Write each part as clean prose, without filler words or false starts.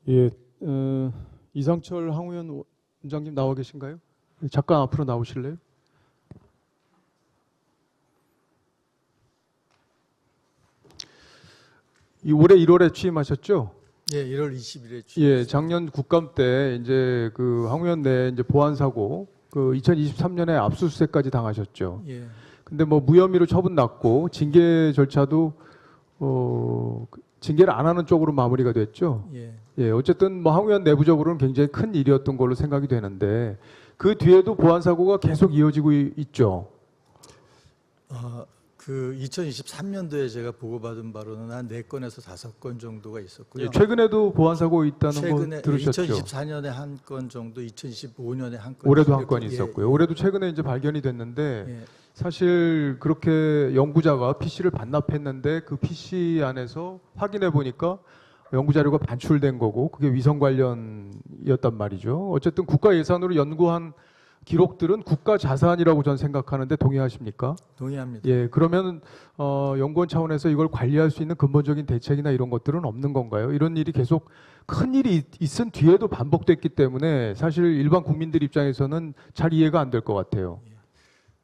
예, 이상철 항우연 원장님 나와 계신가요? 잠깐 앞으로 나오실래요? 올해 1월에 취임하셨죠? 예, 1월 20일에 예, 작년 국감 때 이제 그 항우연 내 이제 보안 사고 그 2023년에 압수수색까지 당하셨죠. 예, 근데 뭐 무혐의로 처분 났고 징계 절차도 징계를 안 하는 쪽으로 마무리가 됐죠. 예. 예, 어쨌든 뭐 항우연 내부적으로는 굉장히 큰 일이었던 걸로 생각이 되는데 그 뒤에도 보안 사고가 계속 이어지고 있죠. 그 2023년도에 제가 보고받은 바로는 한 4건에서 5건 정도가 있었고요. 예, 최근에도 보안 사고 있다는 거 최근에 들으셨죠? 2024년에 한 건 정도, 2025년에 한 건. 올해도 한 건 예, 있었고요. 예, 올해도 최근에 이제 발견이 됐는데 예. 사실 그렇게 연구자가 PC를 반납했는데 그 PC 안에서 확인해 보니까 연구 자료가 반출된 거고 그게 위성 관련이었단 말이죠. 어쨌든 국가 예산으로 연구한 기록들은 국가 자산이라고 저는 생각하는데 동의하십니까? 동의합니다. 예, 그러면 연구원 차원에서 이걸 관리할 수 있는 근본적인 대책이나 이런 것들은 없는 건가요? 이런 일이 계속 큰 일이 있은 뒤에도 반복됐기 때문에 사실 일반 국민들 입장에서는 잘 이해가 안 될 것 같아요.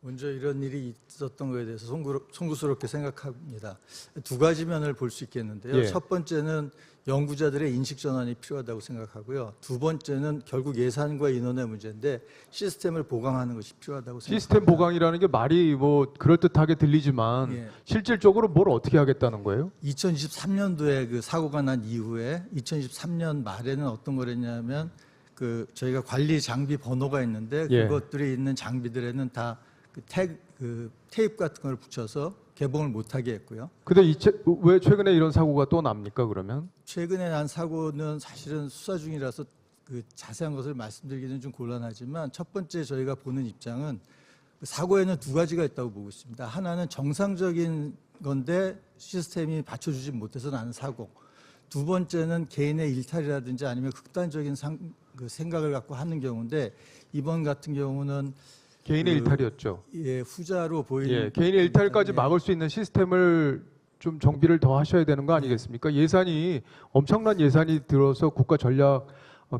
먼저 이런 일이 있었던 것에 대해서 송구스럽게 생각합니다. 두 가지 면을 볼 수 있겠는데요. 예. 첫 번째는 연구자들의 인식 전환이 필요하다고 생각하고요. 두 번째는 결국 예산과 인원의 문제인데 시스템을 보강하는 것이 필요하다고 생각합니다. 시스템 보강이라는 게 말이 뭐 그럴듯하게 들리지만 예. 실질적으로 뭘 어떻게 하겠다는 거예요? 2023년도에 그 사고가 난 이후에 2023년 말에는 어떤 거랬냐면 그 저희가 관리 장비 번호가 있는데 예. 그것들이 있는 장비들에는 다 그 테이프 같은 걸 붙여서 개봉을 못하게 했고요. 근데 왜 최근에 이런 사고가 또 납니까 그러면? 최근에 난 사고는 사실은 수사 중이라서 그 자세한 것을 말씀드리기는 좀 곤란하지만 첫 번째 저희가 보는 입장은 그 사고에는 두 가지가 있다고 보고 있습니다. 하나는 정상적인 건데 시스템이 받쳐주지 못해서 나는 사고. 두 번째는 개인의 일탈이라든지 아니면 극단적인 그 생각을 갖고 하는 경우인데 이번 같은 경우는 개인의 일탈이었죠. 예, 후자로 보이는. 예, 개인의 일탈까지 예. 막을 수 있는 시스템을 좀 정비를 더 하셔야 되는 거 아니겠습니까? 예산이 엄청난 예산이 들어서 국가 전략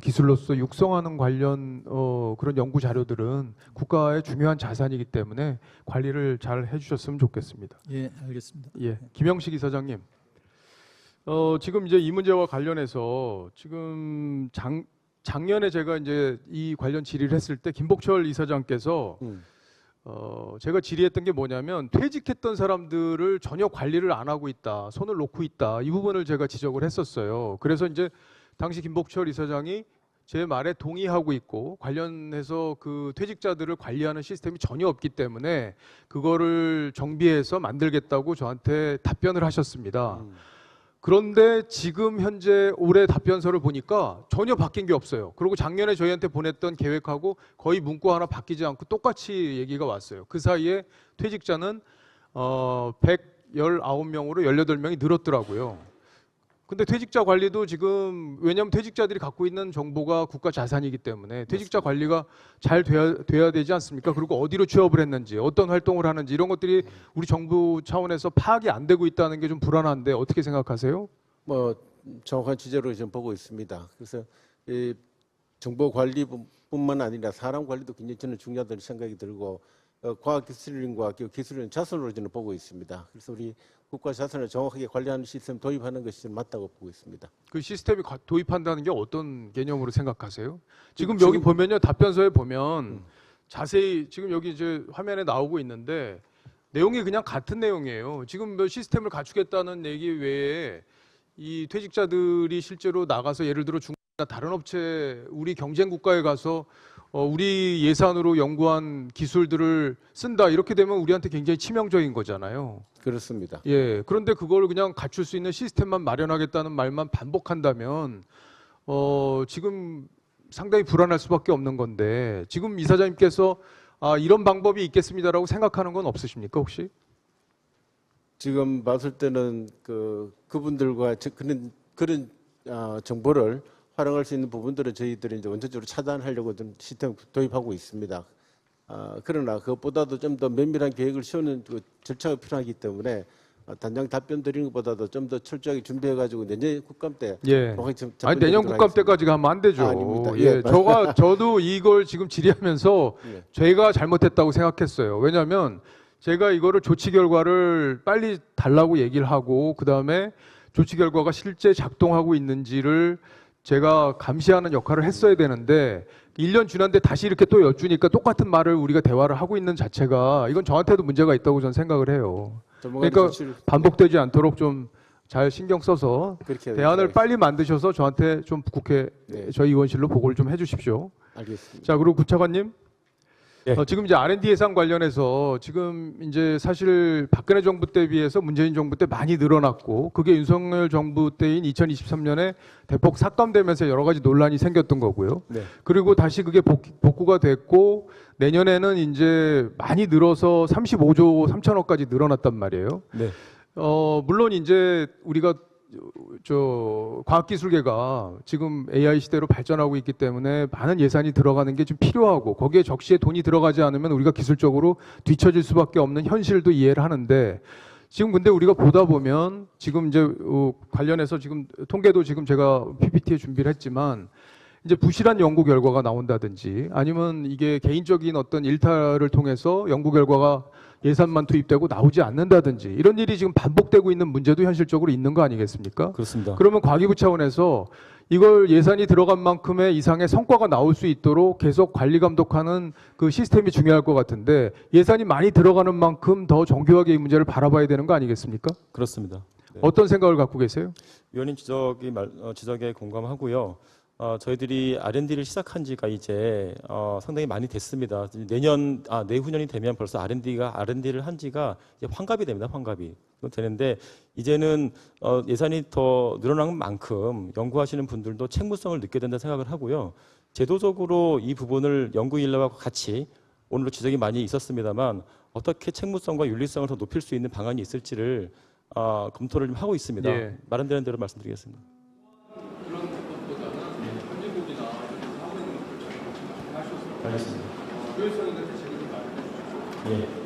기술로서 육성하는 관련 그런 연구 자료들은 국가의 중요한 자산이기 때문에 관리를 잘 해주셨으면 좋겠습니다. 예, 알겠습니다. 예, 김영식 이사장님, 지금 이제 이 문제와 관련해서 지금 작년에 제가 이제 이 관련 질의를 했을 때 김복철 이사장께서 제가 질의했던 게 뭐냐면 퇴직했던 사람들을 전혀 관리를 안 하고 있다, 손을 놓고 있다, 이 부분을 제가 지적을 했었어요. 그래서 이제 당시 김복철 이사장이 제 말에 동의하고 있고 관련해서 그 퇴직자들을 관리하는 시스템이 전혀 없기 때문에 그거를 정비해서 만들겠다고 저한테 답변을 하셨습니다. 그런데 지금 현재 올해 답변서를 보니까 전혀 바뀐 게 없어요. 그리고 작년에 저희한테 보냈던 계획하고 거의 문구 하나 바뀌지 않고 똑같이 얘기가 왔어요. 그 사이에 퇴직자는 119명으로 18명이 늘었더라고요. 근데 퇴직자 관리도 지금 왜냐하면 퇴직자들이 갖고 있는 정보가 국가 자산이기 때문에 퇴직자 관리가 잘 돼야 되지 않습니까? 그리고 어디로 취업을 했는지 어떤 활동을 하는지 이런 것들이 우리 정부 차원에서 파악이 안 되고 있다는 게 좀 불안한데 어떻게 생각하세요? 뭐 정확한 취재로 지금 보고 있습니다. 그래서 이 정보 관리뿐만 아니라 사람 관리도 굉장히 저는 중요하다는 생각이 들고 과학기술인과 기술인 자산으로 저는 보고 있습니다. 그래서 우리 국가 자산을 정확하게 관리하는 시스템 도입하는 것이 좀 맞다고 보고 있습니다. 그 시스템이 도입한다는 게 어떤 개념으로 생각하세요? 지금 여기 보면요, 답변서에 보면 자세히 지금 여기 이제 화면에 나오고 있는데 내용이 그냥 같은 내용이에요. 지금 뭐 시스템을 갖추겠다는 얘기 외에 이 퇴직자들이 실제로 나가서 예를 들어 중국이나 다른 업체 우리 경쟁 국가에 가서 우리 예산으로 연구한 기술들을 쓴다 이렇게 되면 우리한테 굉장히 치명적인 거잖아요. 그렇습니다. 예. 그런데 그걸 그냥 갖출 수 있는 시스템만 마련하겠다는 말만 반복한다면 지금 상당히 불안할 수밖에 없는 건데 지금 이사장님께서 이런 방법이 있겠습니다라고 생각하는 건 없으십니까 혹시? 지금 봤을 때는 그분들과 그런 정보를 활용할 수 있는 부분들은 저희들이 이제 원천적으로 차단하려고 좀 시스템 도입하고 있습니다. 그러나 그것보다도 좀 더 면밀한 계획을 세우는 그 절차가 필요하기 때문에 단장 답변 드리는 것보다도 좀 더 철저하게 준비해가지고 내년 국감 때 예. 정확히 아니 내년 국감 때까지 가면 안 되죠. 아, 아닙니다. 예, 예, 저도 이걸 지금 질의하면서 예. 제가 잘못했다고 생각했어요. 왜냐하면 제가 이거를 조치 결과를 빨리 달라고 얘기를 하고 그 다음에 조치 결과가 실제 작동하고 있는지를 제가 감시하는 역할을 했어야 되는데 1년 지났는데 다시 이렇게 또 여쭈니까 똑같은 말을 우리가 대화를 하고 있는 자체가 이건 저한테도 문제가 있다고 저는 생각을 해요. 그러니까 반복되지 않도록 좀 잘 신경 써서 그렇게 대안을 빨리 만드셔서 저한테 좀 국회 네. 저희 의원실로 보고를 좀 해주십시오. 알겠습니다. 자 그리고 구차관님, 예. 지금 이제 R&D 예산 관련해서 지금 이제 사실 박근혜 정부 때 비해서 문재인 정부 때 많이 늘어났고 그게 윤석열 정부 때인 2023년에 대폭 삭감되면서 여러 가지 논란이 생겼던 거고요. 네. 그리고 다시 그게 복구가 됐고 내년에는 이제 많이 늘어서 35조 3천억까지 늘어났단 말이에요. 네. 물론 이제 우리가 과학기술계가 지금 AI 시대로 발전하고 있기 때문에 많은 예산이 들어가는 게 좀 필요하고 거기에 적시에 돈이 들어가지 않으면 우리가 기술적으로 뒤처질 수밖에 없는 현실도 이해를 하는데 지금 근데 우리가 보다 보면 지금 이제 관련해서 지금 통계도 지금 제가 PPT에 준비를 했지만 이제 부실한 연구 결과가 나온다든지 아니면 이게 개인적인 어떤 일탈을 통해서 연구 결과가 예산만 투입되고 나오지 않는다든지 이런 일이 지금 반복되고 있는 문제도 현실적으로 있는 거 아니겠습니까? 그렇습니다. 그러면 과기부 차원에서 이걸 예산이 들어간 만큼의 이상의 성과가 나올 수 있도록 계속 관리 감독하는 그 시스템이 중요할 것 같은데 예산이 많이 들어가는 만큼 더 정교하게 이 문제를 바라봐야 되는 거 아니겠습니까? 그렇습니다. 네. 어떤 생각을 갖고 계세요? 위원님 지적에 공감하고요. 저희들이 R&D를 시작한 지가 이제 상당히 많이 됐습니다. 내후년이 되면 벌써 R&D를 한 지가 이제 환갑이 됩니다. 환갑이. 그건 되는데 이제는 예산이 더 늘어난 만큼 연구하시는 분들도 책무성을 느껴야 된다 생각을 하고요. 제도적으로 이 부분을 연구 인력과 같이 오늘도 지적이 많이 있었습니다만 어떻게 책무성과 윤리성을 더 높일 수 있는 방안이 있을지를 검토를 좀 하고 있습니다. 예. 마련되는 대로 말씀드리겠습니다. 알겠습니다. 예.